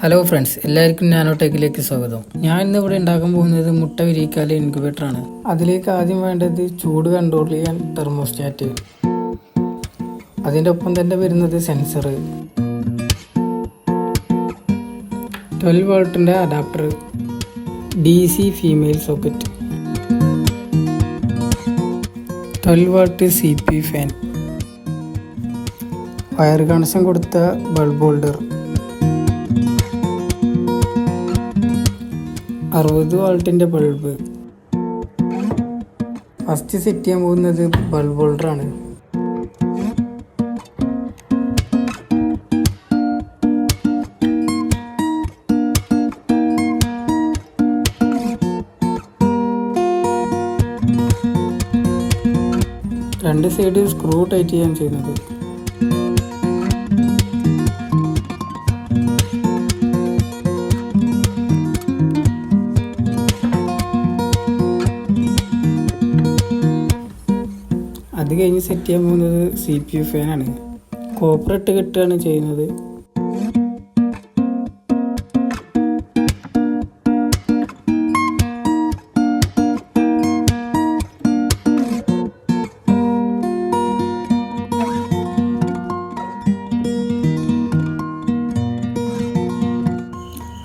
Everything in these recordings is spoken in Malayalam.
ഹലോ ഫ്രണ്ട്സ്, എല്ലാവർക്കും നാനോ ടെക്കിലേക്ക് സ്വാഗതം. ഞാൻ ഇന്ന് ഇവിടെ ഉണ്ടാക്കാൻ പോകുന്നത് മുട്ട വിരിയിക്കാനുള്ള ഇൻക്യുബേറ്ററാണ്. അതിലേക്ക് ആദ്യം വേണ്ടത് ചൂട് കൺട്രോൾ ചെയ്യാൻ തെർമോസ്റ്റാറ്റ്, അതിൻ്റെ ഒപ്പം തന്നെ വരുന്നത് സെൻസർ, 12 വോൾട്ടിൻ്റെ adapter, DC female socket, 12 watt CPU fan, wire connection കൊടുത്ത ബൾബ് ഹോൾഡർ, 60 വാൾട്ടിൻ്റെ ബൾബ്. ഫസ്റ്റ് സെറ്റ് ചെയ്യാൻ പോകുന്നത് ബൾബ് ഹോൾഡറാണ്. രണ്ട് സൈഡ് സ്ക്രൂ ടൈറ്റ് ചെയ്യാൻ ചെയ്യുന്നത്. അത് കഴിഞ്ഞ് സെറ്റ് ചെയ്യാൻ പോകുന്നത് CPU ഫാനാണ്. കോപ്പർ ഇട്ട് കെട്ടുകയാണ് ചെയ്യുന്നത്.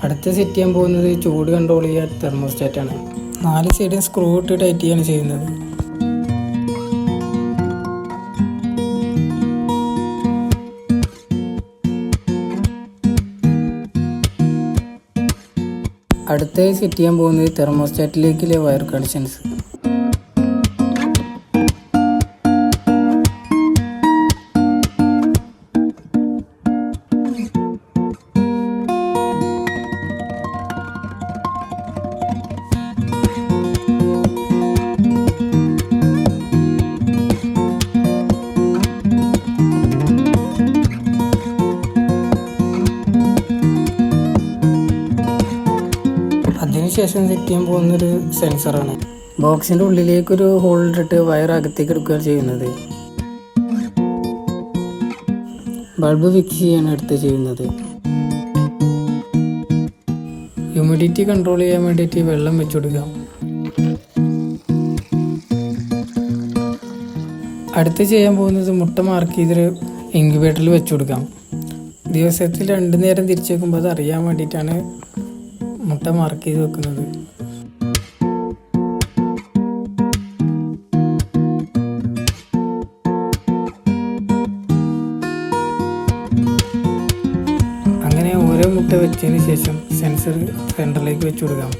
അടുത്ത സെറ്റ് ചെയ്യാൻ പോകുന്നത് ചൂട് കൺട്രോൾ ചെയ്യാൻ തെർമോസ്റ്റാറ്റാണ്. 4 സൈഡും സ്ക്രൂ ഇട്ട് ടൈറ്റ് ചെയ്യാണ് ചെയ്യുന്നത്. അടുത്തായി സെറ്റ് ചെയ്യാൻ പോകുന്നത് തെർമോസ്റ്റാറ്റിലേക്കുള്ള വയർ കണക്ഷൻസ്. അതിനുശേഷം സെറ്റ് ചെയ്യാൻ പോകുന്നൊരു സെൻസറാണ്. ബോക്സിൻ്റെ ഉള്ളിലേക്കൊരു ഹോൾ ഇട്ടിട്ട് വയർ അകത്തേക്ക് എടുക്കുകയാണ് ചെയ്യുന്നത്. ബൾബ് ഫിക്സ് ചെയ്യാണ് അടുത്ത് ചെയ്യുന്നത്. ഹ്യൂമിഡിറ്റി കൺട്രോൾ ചെയ്യാൻ വേണ്ടിയിട്ട് വെള്ളം വെച്ചു കൊടുക്കാം. അടുത്ത് ചെയ്യാൻ പോകുന്നത് മുട്ട മാർക്ക് ചെയ്തൊരു ഇൻക്യുബേറ്ററിൽ വെച്ചു കൊടുക്കാം. ദിവസത്തിൽ 2 നേരം തിരിച്ചു വെക്കുമ്പോൾ അത് അറിയാൻ വേണ്ടിയിട്ടാണ് മുട്ട മാർക്ക് ചെയ്ത് വെക്കുന്നത്. അങ്ങനെ ഓരോ മുട്ട വെച്ചതിന് ശേഷം സെൻസർ സെൻറ്ററിലേക്ക് വെച്ചു കൊടുക്കാം.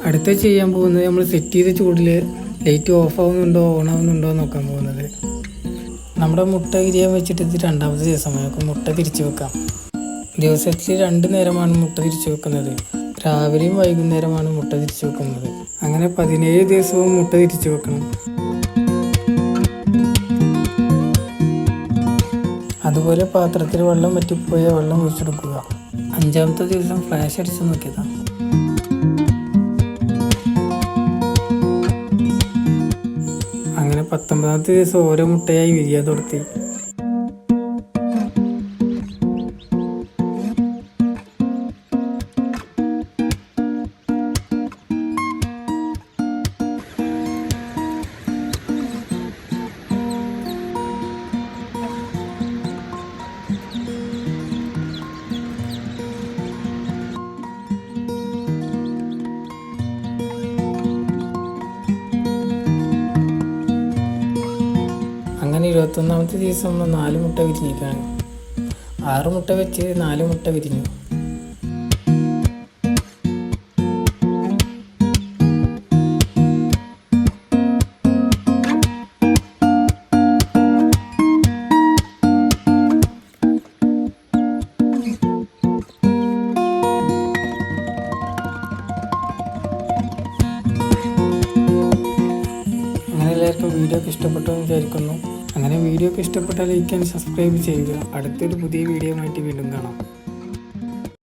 അടുത്ത ചെയ്യാൻ പോകുന്നത് നമ്മൾ സെറ്റ് ചെയ്ത ചൂടിൽ ലൈറ്റ് ഓഫ് ആവുന്നുണ്ടോ ഓൺ ആവുന്നുണ്ടോ നോക്കാൻ പോകുന്നത്. നമ്മുടെ മുട്ട വിരിയാൻ വെച്ചിട്ട് ഇത് 2ാമത്തെ ദിവസമായി മുട്ട തിരിച്ചു വെക്കാം. ദിവസത്തിൽ 2 നേരമാണ് മുട്ട തിരിച്ചു വെക്കുന്നത്. രാവിലെയും വൈകുന്നേരമാണ് മുട്ട തിരിച്ചു വെക്കുന്നത്. അങ്ങനെ 17 ദിവസവും മുട്ട തിരിച്ചു വെക്കണം. അതുപോലെ പാത്രത്തിൽ വെള്ളം വറ്റിപ്പോയ വെള്ളം ഒഴിച്ചെടുക്കുക. 5ാമത്തെ ദിവസം ഫ്ലാഷ് അടിച്ച് നോക്കിയതാണ്. അങ്ങനെ 19ാമത്തെ ദിവസം ഓരോ മുട്ടയായി വിരിയാൻ തുടങ്ങി. അങ്ങനെ 21ാമത്തെ ദിവസം 4 മുട്ട വിരിഞ്ഞിരിക്കുകയാണ്. 6 മുട്ട വെച്ച് 4 മുട്ട വിരിഞ്ഞു. അങ്ങനെ എല്ലാവർക്കും വീഡിയോ ഒക്കെ ഇഷ്ടപ്പെട്ടു എന്ന് വിചാരിക്കുന്നു. അങ്ങനെ വീഡിയോ ഒക്കെ ഇഷ്ടപ്പെട്ടാൽ ലൈക്ക് ആൻഡ് സബ്സ്ക്രൈബ് ചെയ്യുക. അടുത്തൊരു പുതിയ വീഡിയോ ആയിട്ട് വീണ്ടും കാണാം.